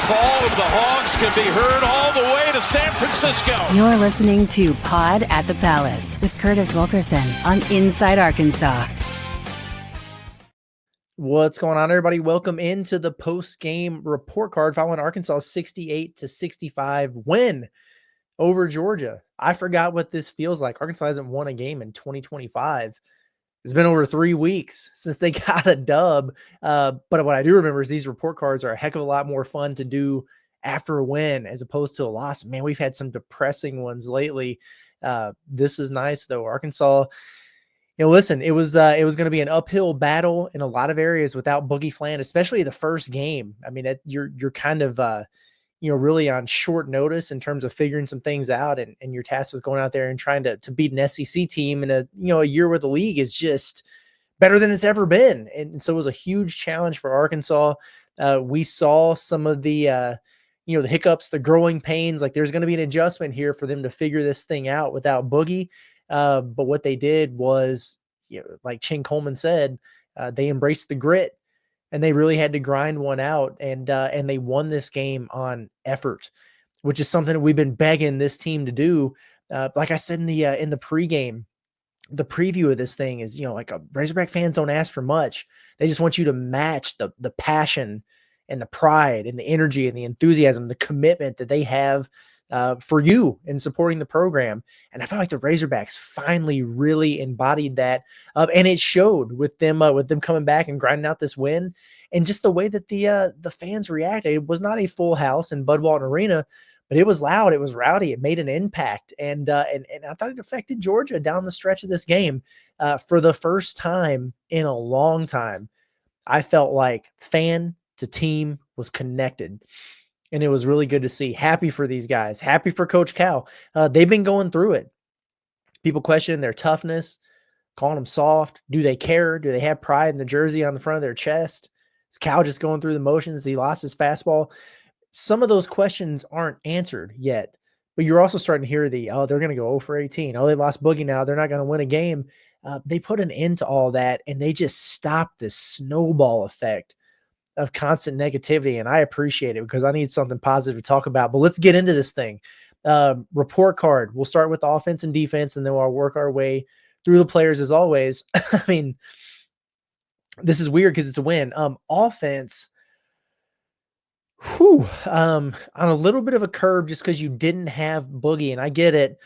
call of the Hogs can be heard all the way to San Francisco. You're listening to Pod at the Palace with Curtis Wilkerson on Inside Arkansas. What's going on, everybody? Welcome into the post-game report card following Arkansas's 68-65 win over Georgia. I forgot what this feels like. Arkansas hasn't won a game in 2025. It's been over 3 weeks since they got a dub. But what I do remember is these report cards are a heck of a lot more fun to do after a win as opposed to a loss. Man, we've had some depressing ones lately. This is nice, though. Arkansas, listen, it was going to be an uphill battle in a lot of areas without Boogie Flan, especially the first game. I mean, you're kind of really on short notice in terms of figuring some things out, and your task was going out there and trying to beat an SEC team in a year where the league is just better than it's ever been. And so it was a huge challenge for Arkansas. We saw some of the the hiccups, the growing pains. Like, there's going to be an adjustment here for them to figure this thing out without Boogie. But what they did was, like Chin Coleman said, they embraced the grit. And they really had to grind one out, and they won this game on effort, which is something that we've been begging this team to do. Like I said in the pregame, the preview of this thing is, Razorback fans don't ask for much. They just want you to match the passion and the pride and the energy and the enthusiasm, the commitment that they have for you in supporting the program. And I felt like the Razorbacks finally really embodied that. And it showed with them coming back and grinding out this win, and just the way that the fans reacted. It was not a full house in Bud Walton Arena, but it was loud. It was rowdy. It made an impact. And I thought it affected Georgia down the stretch of this game. For the first time in a long time, I felt like fan to team was connected. And it was really good to see. Happy for these guys. Happy for Coach Cal. They've been going through it. People questioning their toughness, calling them soft. Do they care? Do they have pride in the jersey on the front of their chest? Is Cal just going through the motions? He lost his fastball. Some of those questions aren't answered yet. But you're also starting to hear they're going to go 0 for 18. Oh, they lost Boogie now. They're not going to win a game. They put an end to all that, and they just stopped this snowball effect of constant negativity, and I appreciate it because I need something positive to talk about. But let's get into this thing. Report card. We'll start with the offense and defense, and then we'll work our way through the players as always. I mean, this is weird because it's a win. Offense, on a little bit of a curve just because you didn't have Boogie, and I get it.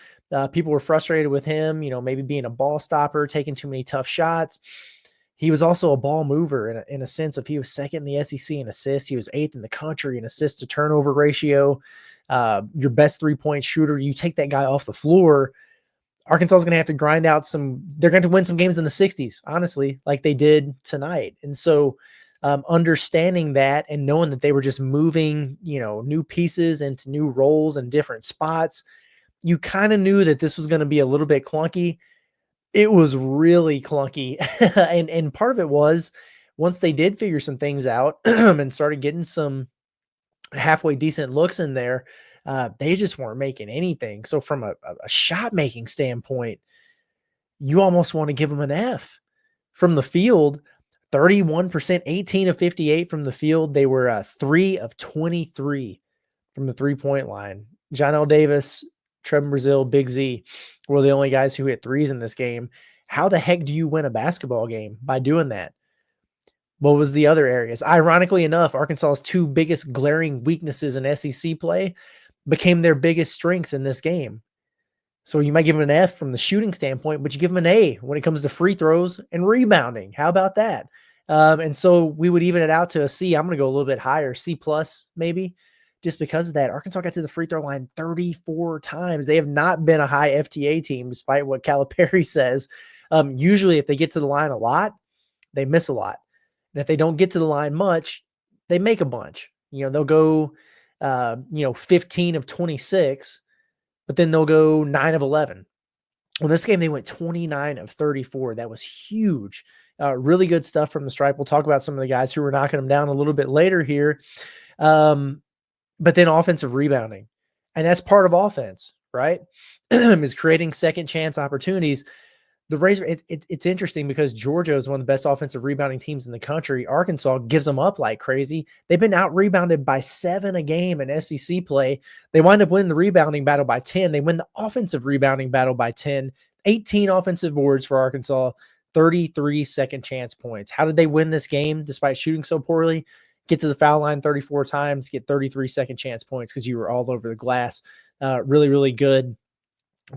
People were frustrated with him, maybe being a ball stopper, taking too many tough shots. He was also a ball mover in a sense of he was second in the SEC in assists. He was 8th in the country in assist to turnover ratio. Your best 3-point shooter, you take that guy off the floor, Arkansas is going to have to grind out they're going to win some games in the 60s, honestly, like they did tonight. And so understanding that and knowing that they were just moving, new pieces into new roles and different spots, you kind of knew that this was going to be a little bit clunky. It was really clunky. and part of it was once they did figure some things out and started getting some halfway decent looks in there, they just weren't making anything. So from a shot making standpoint, you almost want to give them an F. From the field, 31%, 18 of 58 from the field. They were 3 of 23 from the 3-point line. John L. Davis, Trevin Brazil, Big Z were the only guys who hit threes in this game. How the heck do you win a basketball game by doing that? What was the other areas? Ironically enough, Arkansas's 2 biggest glaring weaknesses in SEC play became their biggest strengths in this game. So you might give them an F from the shooting standpoint, but you give them an A when it comes to free throws and rebounding. How about that? And so we would even it out to a C. I'm going to go a little bit higher, C plus maybe. Just because of that, Arkansas got to the free throw line 34 times. They have not been a high FTA team, despite what Calipari says. Usually, if they get to the line a lot, they miss a lot. And if they don't get to the line much, they make a bunch. They'll go, 15 of 26, but then they'll go 9 of 11. Well, this game, they went 29 of 34. That was huge. Really good stuff from the stripe. We'll talk about some of the guys who were knocking them down a little bit later here. But then offensive rebounding. And that's part of offense, right? Is creating second chance opportunities. the Razor, it's interesting because Georgia is one of the best offensive rebounding teams in the country. Arkansas gives them up like crazy. They've been out rebounded by 7 a game in SEC play. They wind up winning the rebounding battle by 10. They win the offensive rebounding battle by 10. 18 offensive boards for Arkansas, 33 second chance points. How did they win this game despite shooting so poorly? Get to the foul line 34 times, get 33 second chance points because you were all over the glass. Really, really good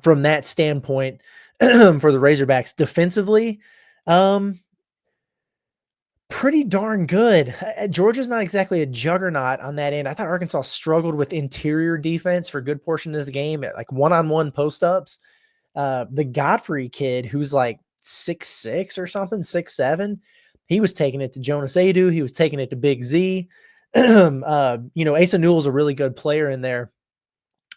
from that standpoint. For the Razorbacks defensively, pretty darn good. Georgia's not exactly a juggernaut on that end. I thought Arkansas struggled with interior defense for a good portion of this game at like one-on-one post-ups. The Godfrey kid, who's like 6'6" or something, 6'7", he was taking it to Jonas Adu. He was taking it to Big Z. Asa Newell's a really good player in there.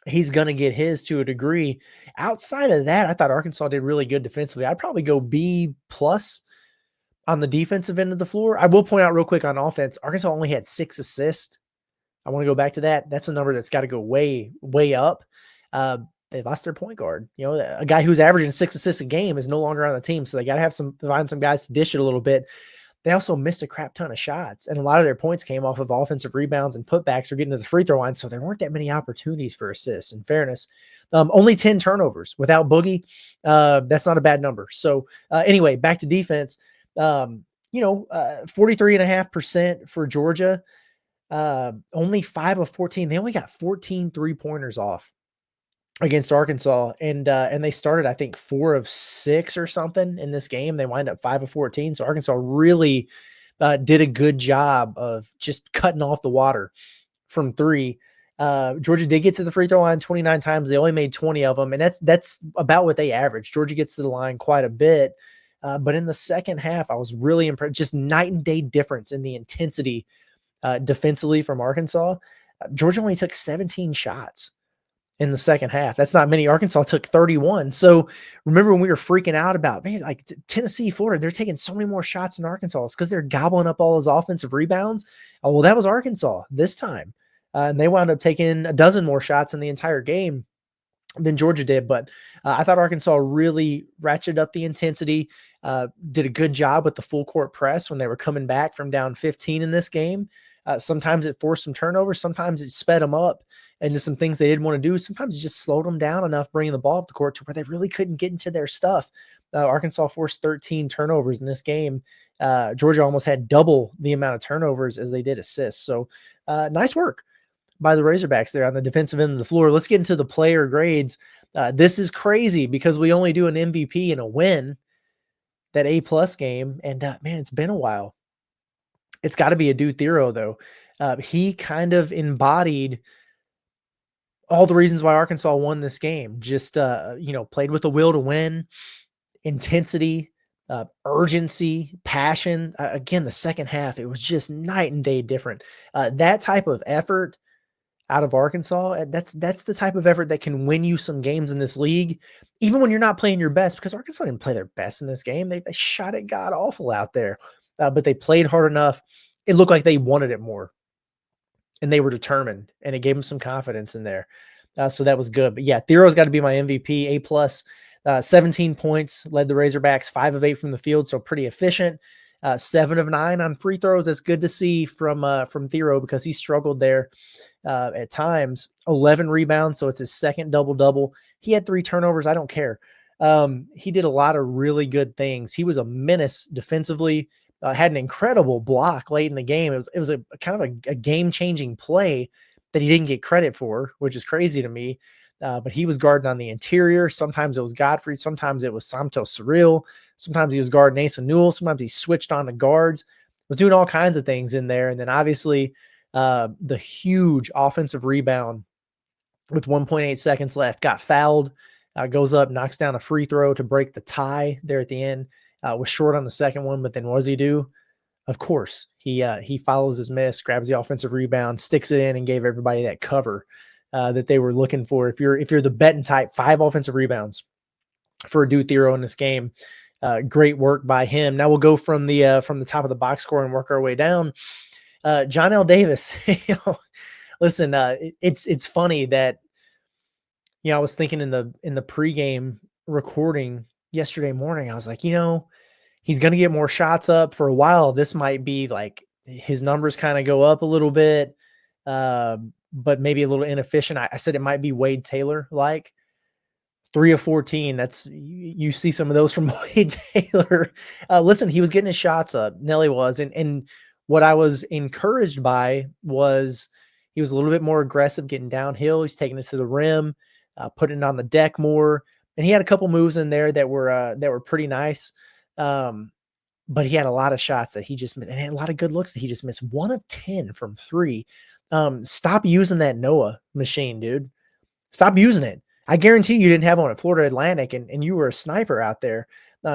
He's going to get his to a degree. Outside of that, I thought Arkansas did really good defensively. I'd probably go B+ on the defensive end of the floor. I will point out real quick on offense, Arkansas only had 6 assists. I want to go back to that. That's a number that's got to go way, way up. They lost their point guard. A guy who's averaging 6 assists a game is no longer on the team, so they got to find some guys to dish it a little bit. They also missed a crap ton of shots, and a lot of their points came off of offensive rebounds and putbacks or getting to the free throw line, so there weren't that many opportunities for assists, in fairness. Only 10 turnovers without Boogie. That's not a bad number. So anyway, back to defense. 43.5% for Georgia. Only 5 of 14. They only got 14 3-pointers off against Arkansas, and they started, I think, 4 of 6 or something in this game. They wind up 5 of 14. So Arkansas really did a good job of just cutting off the water from 3. Georgia did get to the free throw line 29 times. They only made 20 of them, and that's about what they averaged. Georgia gets to the line quite a bit, but in the second half, I was really impressed. Just night and day difference in the intensity defensively from Arkansas. Georgia only took 17 shots in the second half. That's not many. Arkansas took 31. So remember when we were freaking out about, man, like Tennessee, Florida, they're taking so many more shots than Arkansas. It's because they're gobbling up all those offensive rebounds. Oh, well, that was Arkansas this time. And they wound up taking a dozen more shots in the entire game than Georgia did. But I thought Arkansas really ratcheted up the intensity, did a good job with the full court press when they were coming back from down 15 in this game. Sometimes it forced some turnovers. Sometimes it sped them up into some things they didn't want to do. Sometimes it just slowed them down enough, bringing the ball up the court to where they really couldn't get into their stuff. Arkansas forced 13 turnovers in this game. Georgia almost had double the amount of turnovers as they did assists. So nice work by the Razorbacks there on the defensive end of the floor. Let's get into the player grades. This is crazy because we only do an MVP and a win, that A+ game. And man, it's been a while. It's got to be Adu Thero, though. He kind of embodied all the reasons why Arkansas won this game. Just, played with a will to win, intensity, urgency, passion. Again, the second half, it was just night and day different. That type of effort out of Arkansas, that's the type of effort that can win you some games in this league, even when you're not playing your best, because Arkansas didn't play their best in this game. They shot it god awful out there, but they played hard enough. It looked like they wanted it more, and they were determined, and it gave them some confidence in there. So that was good. But yeah, Thero's got to be my MVP, A+. 17 points, led the Razorbacks, 5 of 8 from the field, so pretty efficient. 7 of 9 on free throws. That's good to see from Thero because he struggled there at times. 11 rebounds, so it's his second double-double. He had 3 turnovers. I don't care. He did a lot of really good things. He was a menace defensively. Had an incredible block late in the game. It was a kind of a game-changing play that he didn't get credit for, which is crazy to me. But he was guarding on the interior. Sometimes it was Godfrey. Sometimes it was Santos Surreal. Sometimes he was guarding Asa Newell. Sometimes he switched on to guards. Was doing all kinds of things in there. And then obviously the huge offensive rebound with 1.8 seconds left. Got fouled. Goes up, knocks down a free throw to break the tie there at the end. Was short on the second one, but then what does he do? Of course, he follows his miss, grabs the offensive rebound, sticks it in, and gave everybody that cover that they were looking for. If you're the betting type, 5 offensive rebounds for Adu Thero in this game. Great work by him. Now we'll go from the top of the box score and work our way down. John L. Davis. Listen, it's funny that I was thinking in the pregame recording, yesterday morning. I was like, he's going to get more shots up for a while. This might be like his numbers kind of go up a little bit, but maybe a little inefficient. I said it might be Wade Taylor like 3 of 14. That's you see some of those from Wade Taylor. Listen, he was getting his shots up. Nelly was, and what I was encouraged by was he was a little bit more aggressive getting downhill. He's taking it to the rim, putting it on the deck more, and he had a couple moves in there that were pretty nice. But he had a lot of shots that he just missed, and had a lot of good looks that he just missed. 1 of 10 from 3. Stop using that Noah machine, dude. Stop using it. I guarantee you didn't have one at Florida Atlantic, and you were a sniper out there.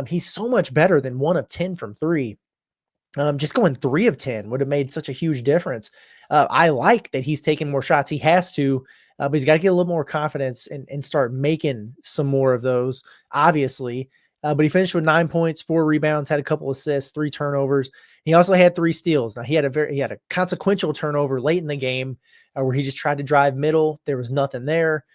He's so much better than 1 of 10 from 3. Just going 3 of 10 would have made such a huge difference. I like that he's taking more shots. He has to, but he's got to get a little more confidence and start making some more of those, obviously. But he finished with 9 points, 4 rebounds, had a couple assists, 3 turnovers. He also had 3 steals. Now he had a consequential turnover late in the game where he just tried to drive middle. There was nothing there.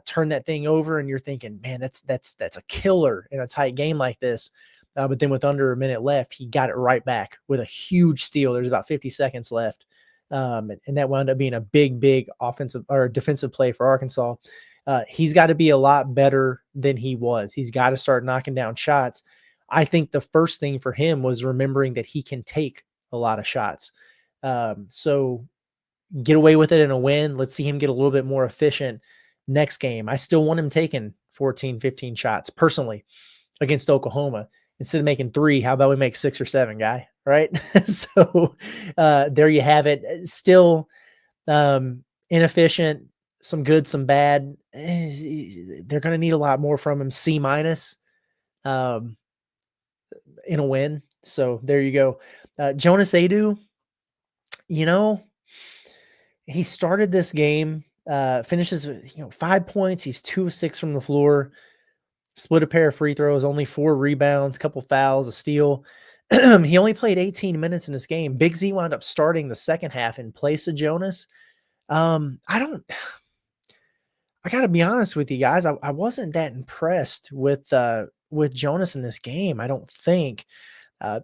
Turn that thing over, and you're thinking, man, that's a killer in a tight game like this. But then with under a minute left, he got it right back with a huge steal. There's about 50 seconds left. And that wound up being a big offensive or defensive play for Arkansas. He's got to be a lot better than he was. He's got to start knocking down shots. I think the first thing for him was remembering that he can take a lot of shots. So get away with it in a win. Let's see him get a little bit more efficient next game. I still want him taking 14, 15 shots personally against Oklahoma. Instead of making 3, how about we make 6 or 7, guy? Right? So there you have it. Still inefficient, some good, some bad. They're going to need a lot more from him. C- in a win. So there you go. Jonas Adu, he started this game, finishes with 5 points. He's 2 of 6 from the floor. Split a pair of free throws, only 4 rebounds, a couple fouls, a steal. He only played 18 minutes in this game. Big Z wound up starting the second half in place of Jonas. I got to be honest with you guys. I wasn't that impressed with Jonas in this game. I don't think.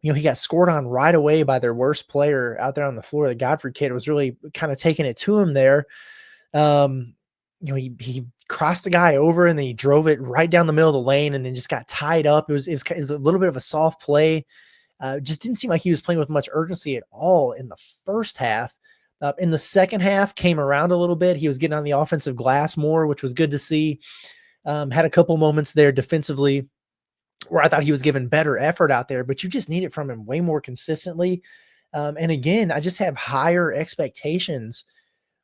He got scored on right away by their worst player out there on the floor. The Godfrey kid was really kind of taking it to him there. He crossed the guy over and then he drove it right down the middle of the lane and then just got tied up. It was a little bit of a soft play. Just didn't seem like he was playing with much urgency at all in the first half. In the second half, came around a little bit. He was getting on the offensive glass more, which was good to see. Had a couple moments there defensively where I thought he was giving better effort out there, but you just need it from him way more consistently. And again, I just have higher expectations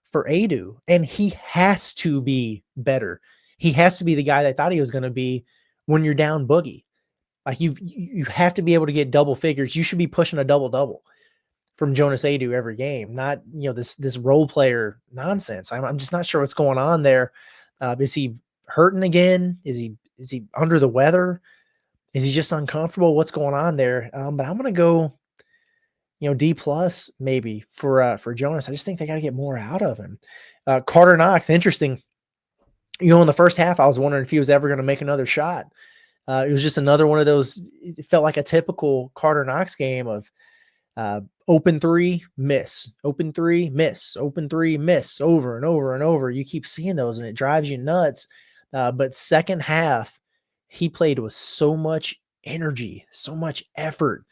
for Adu, and he has to be better. He has to be the guy that I thought he was going to be when you're down Boogie. Like you have to be able to get double figures. You should be pushing a double-double from Jonas Adu every game, not this role player nonsense. I'm just not sure what's going on there. Is he hurting again? Is he under the weather? Is he just uncomfortable? What's going on there? But I'm gonna go, D+ maybe for Jonas. I just think they got to get more out of him. Carter Knox, interesting. In the first half, I was wondering if he was ever going to make another shot. It was just another one of those. It felt like a typical Carter Knox game of open 3, miss, open 3, miss, open 3, miss, over and over and over. You keep seeing those, and it drives you nuts. But second half, he played with so much energy, so much effort.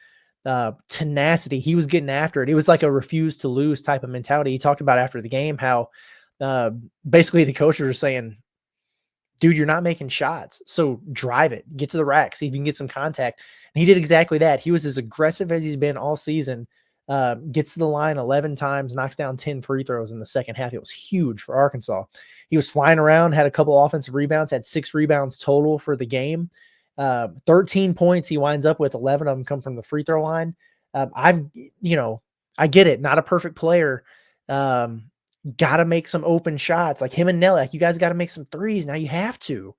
Tenacity. He was getting after it. It was like a refuse to lose type of mentality. He talked about after the game how basically the coaches were saying, dude, you're not making shots, so drive it, get to the rack, see if you can get some contact. And he did exactly that. He was as aggressive as he's been all season, gets to the line 11 times, knocks down 10 free throws in the second half. It was huge for Arkansas. He was flying around, had a couple offensive rebounds, had 6 rebounds total for the game. 13 points he winds up with, 11 of them come from the free throw line. I get it. Not a perfect player. Got to make some open shots like him and Nelly. Like, you guys got to make some threes. Now you have to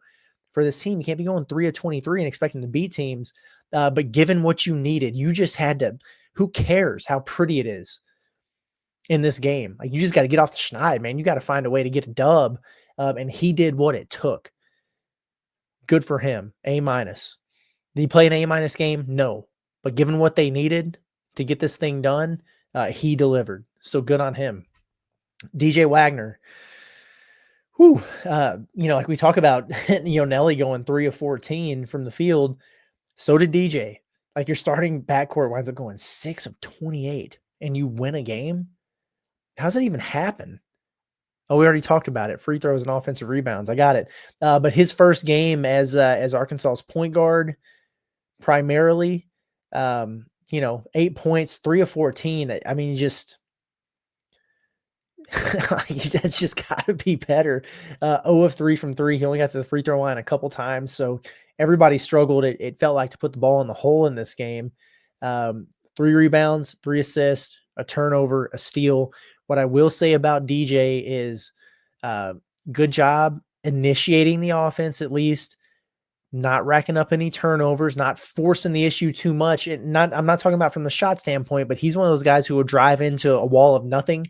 for this team. You can't be going 3 of 23 and expecting to beat teams. But given what you needed, you just had to, who cares how pretty it is in this game? Like, you just got to get off the schneid, man. You got to find a way to get a dub. And he did what it took. Good for him. A-. Did he play an A- game? No. But given what they needed to get this thing done, he delivered. So good on him. DJ Wagner. Whew, like we talk about, Nelly going 3 of 14 from the field. So did DJ. Like, your starting backcourt winds up going 6 of 28 and you win a game. How's that even happen? Oh, we already talked about it. Free throws and offensive rebounds. I got it. But his first game as Arkansas's point guard, primarily, 8 points, 3 of 14. I mean, just that's just got to be better. 0 of 3 from 3. He only got to the free throw line a couple times, so everybody struggled. It felt like to put the ball in the hole in this game. 3 rebounds, 3 assists, a turnover, a steal. What I will say about DJ is good job initiating the offense, at least, not racking up any turnovers, not forcing the issue too much. I'm not talking about from the shot standpoint, but he's one of those guys who will drive into a wall of nothing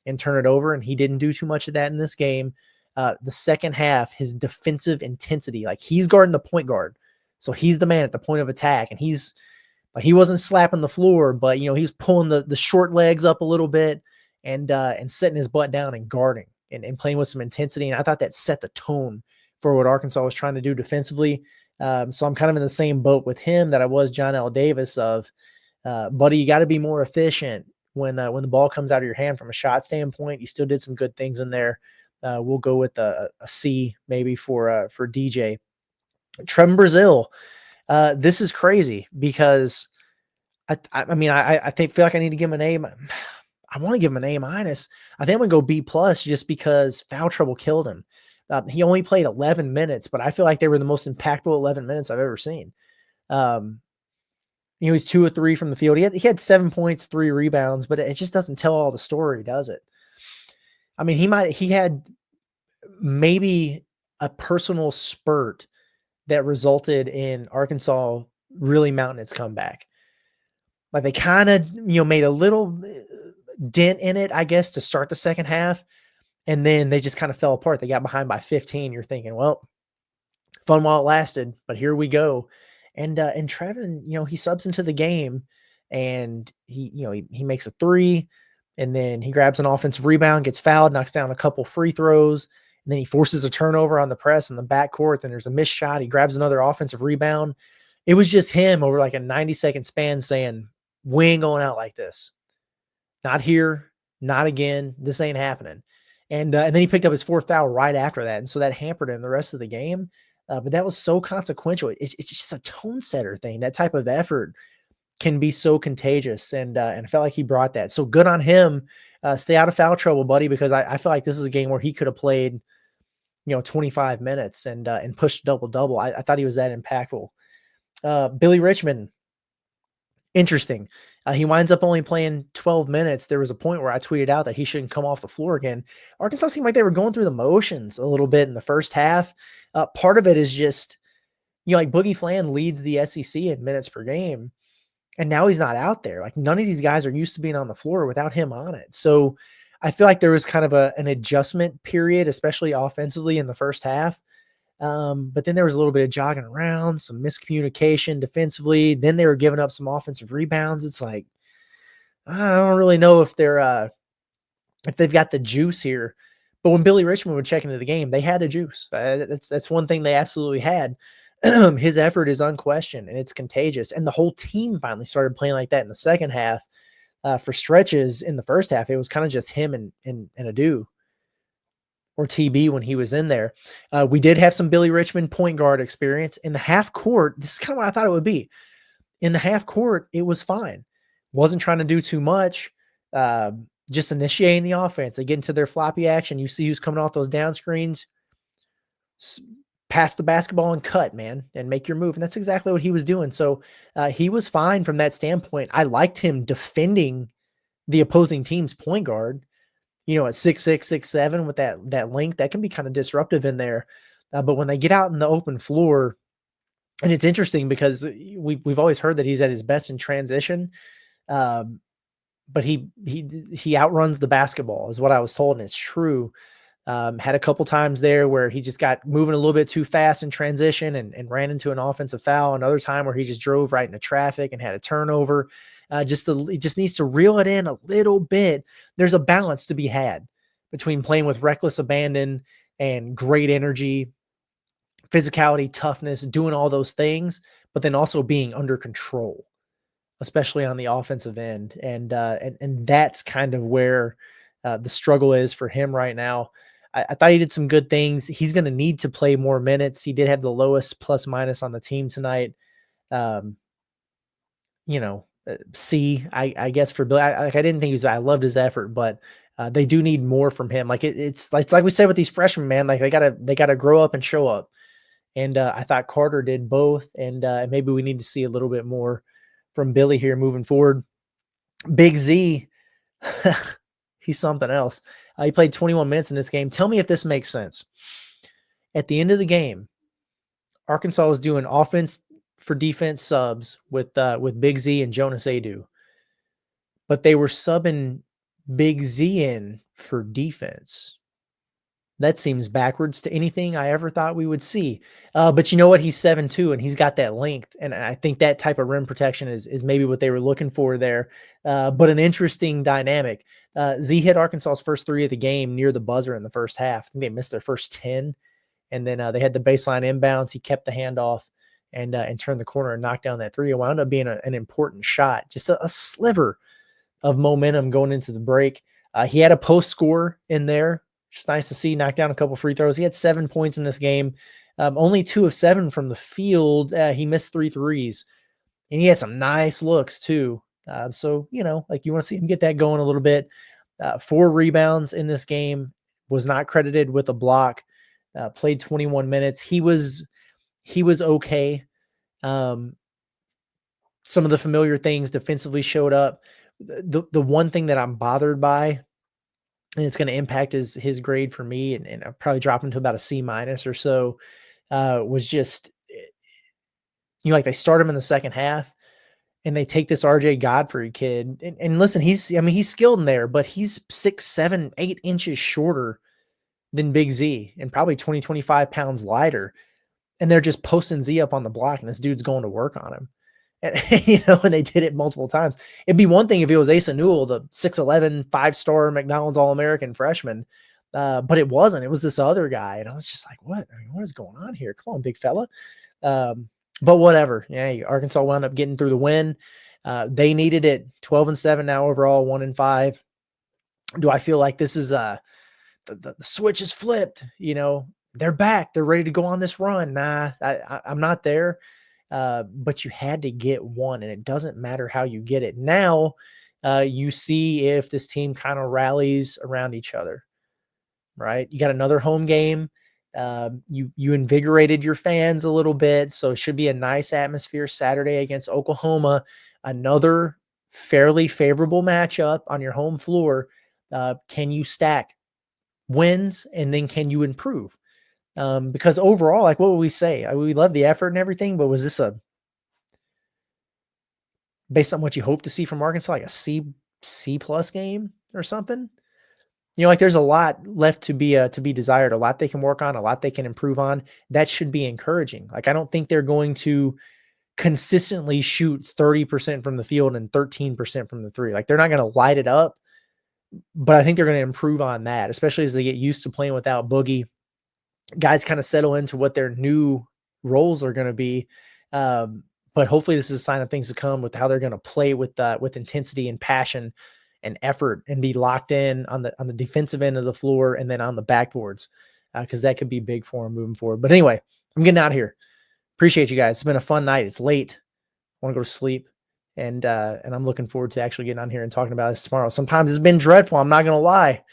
and turn it over, and he didn't do too much of that in this game. The second half, his defensive intensity, like, he's guarding the point guard, so he's the man at the point of attack, and he wasn't slapping the floor, but he's pulling the short legs up a little bit and setting his butt down and guarding and playing with some intensity. And I thought that set the tone for what Arkansas was trying to do defensively. So I'm kind of in the same boat with him that I was John L. Davis of, buddy, you got to be more efficient when the ball comes out of your hand from a shot standpoint. You still did some good things in there. We'll go with a C maybe for DJ. Trevin Brazil. This is crazy because I feel like I need to give him an A. I want to give him an A-. I think I'm going to go B+ just because foul trouble killed him. He only played 11 minutes, but I feel like they were the most impactful 11 minutes I've ever seen. He's 2 of 3 from the field. He had 7 points, 3 rebounds, but it just doesn't tell all the story, does it? I mean, he had maybe a personal spurt that resulted in Arkansas really mounting its comeback. Like, they kind of, made a little dent in it, I guess, to start the second half. And then they just kind of fell apart. They got behind by 15. You're thinking, well, fun while it lasted, but here we go. And Trevin, he subs into the game, and he makes a 3, and then he grabs an offensive rebound, gets fouled, knocks down a couple free throws, and then he forces a turnover on the press in the backcourt. Then there's a missed shot. He grabs another offensive rebound. It was just him over like a 90-second span saying, we ain't going out like this. Not here, not again. This ain't happening. And then he picked up his 4th foul right after that. And so that hampered him the rest of the game. But that was so consequential. It's just a tone setter thing. That type of effort can be so contagious. And I felt like he brought that. So good on him. Stay out of foul trouble, buddy, because I feel like this is a game where he could have played, 25 minutes and pushed double-double. I thought he was that impactful. Billy Richmond, interesting. He winds up only playing 12 minutes. There was a point where I tweeted out that he shouldn't come off the floor again. Arkansas seemed like they were going through the motions a little bit in the first half. Part of it is just, like Boogie Flan leads the SEC in minutes per game, and now he's not out there. Like, none of these guys are used to being on the floor without him on it. So I feel like there was kind of an adjustment period, especially offensively in the first half. But then there was a little bit of jogging around, some miscommunication defensively. Then they were giving up some offensive rebounds. It's like, I don't really know if they've got the juice here. But when Billy Richmond would check into the game, they had the juice. That's one thing they absolutely had. His effort is unquestioned, and it's contagious. And the whole team finally started playing like that in the second half. For stretches in the first half, it was kind of just him and Adu or TB when he was in there. We did have some Billy Richmond point guard experience in the half court. This is kind of what I thought it would be. In the half court, it was fine. Wasn't trying to do too much. Just initiating the offense. They get into their floppy action. You see who's coming off those down screens. Pass the basketball and cut, man, and make your move. And that's exactly what he was doing. So he was fine from that standpoint. I liked him defending the opposing team's point guard. At 6'6", 6'7", with that length, that can be kind of disruptive in there. But when they get out in the open floor, and it's interesting because we've always heard that he's at his best in transition, but he outruns the basketball is what I was told, and it's true. Had a couple times there where he just got moving a little bit too fast in transition and ran into an offensive foul. Another time where he just drove right into traffic and had a turnover. He just needs to reel it in a little bit. There's a balance to be had between playing with reckless abandon and great energy, physicality, toughness, doing all those things, but then also being under control, especially on the offensive end. And that's kind of where the struggle is for him right now. I thought he did some good things. He's going to need to play more minutes. He did have the lowest plus minus on the team tonight. C, I guess for Bill. I didn't think I loved his effort, but they do need more from him. Like it's like we said with these freshmen, man. Like they gotta grow up and show up. And I thought Carter did both, and maybe we need to see a little bit more from Billy here moving forward. Big Z, he's something else. He played 21 minutes in this game. Tell me if this makes sense. At the end of the game, Arkansas was doing offense for defense subs with Big Z and Jonas Adu, but they were subbing Big Z in for defense. That seems backwards to anything I ever thought we would see. But you know what? He's 7'2", and he's got that length. And I think that type of rim protection is maybe what they were looking for there. But an interesting dynamic. Z hit Arkansas's first 3 of the game near the buzzer in the first half. I think they missed their first 10. And then they had the baseline inbounds. He kept the handoff and turned the corner and knocked down that 3. It wound up being an important shot. Just a sliver of momentum going into the break. He had a post score in there. Just nice to see. Knocked down a couple free throws. He had 7 points in this game. Only 2 of 7 from the field. He missed 3 threes. And he had some nice looks too. So, you want to see him get that going a little bit. 4 rebounds in this game. Was not credited with a block. Played 21 minutes. He was okay. Some of the familiar things defensively showed up. The one thing that I'm bothered by, and it's going to impact his grade for me, and I'll probably drop him to about a C- or so, was just, like they start him in the second half, and they take this RJ Godfrey kid, and listen, he's skilled in there, but he's 6, 7, 8 inches shorter than Big Z, and probably 20, 25 pounds lighter, and they're just posting Z up on the block, and this dude's going to work on him. And, and they did it multiple times. It'd be one thing if it was Asa Newell, the 6'11", 5-star McDonald's All-American freshman, but it wasn't. It was this other guy, and I was just like, what? What is going on here? Come on, big fella. But whatever. Yeah, Arkansas wound up getting through the win. They needed it. 12-7 now overall, 1-5. Do I feel like this is the switch is flipped? They're back. They're ready to go on this run. Nah, I'm not there. But you had to get one, and it doesn't matter how you get it. Now you see if this team kind of rallies around each other, right? You got another home game. You invigorated your fans a little bit, so it should be a nice atmosphere Saturday against Oklahoma. Another fairly favorable matchup on your home floor. Can you stack wins, and then can you improve? Because overall, like, what would we say? We love the effort and everything, but was this based on what you hope to see from Arkansas, like a C+ game or something? Like there's a lot left to be desired, a lot they can work on, a lot they can improve on. That should be encouraging. Like, I don't think they're going to consistently shoot 30% from the field and 13% from the 3. Like, they're not going to light it up, but I think they're going to improve on that, especially as they get used to playing without Boogie. Guys kind of settle into what their new roles are going to be. But hopefully this is a sign of things to come with how they're going to play with intensity and passion and effort, and be locked in on the defensive end of the floor and then on the backboards, because that could be big for them moving forward. But anyway, I'm getting out of here. Appreciate you guys. It's been a fun night. It's late. I want to go to sleep, and I'm looking forward to actually getting on here and talking about this tomorrow. Sometimes it's been dreadful. I'm not going to lie.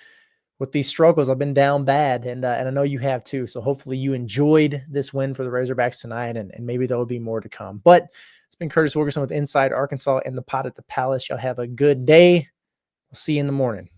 With these struggles, I've been down bad, and I know you have too. So hopefully you enjoyed this win for the Razorbacks tonight, and maybe there will be more to come. But it's been Curtis Wilkerson with Inside Arkansas and the Pod at the Palace. Y'all have a good day. We'll see you in the morning.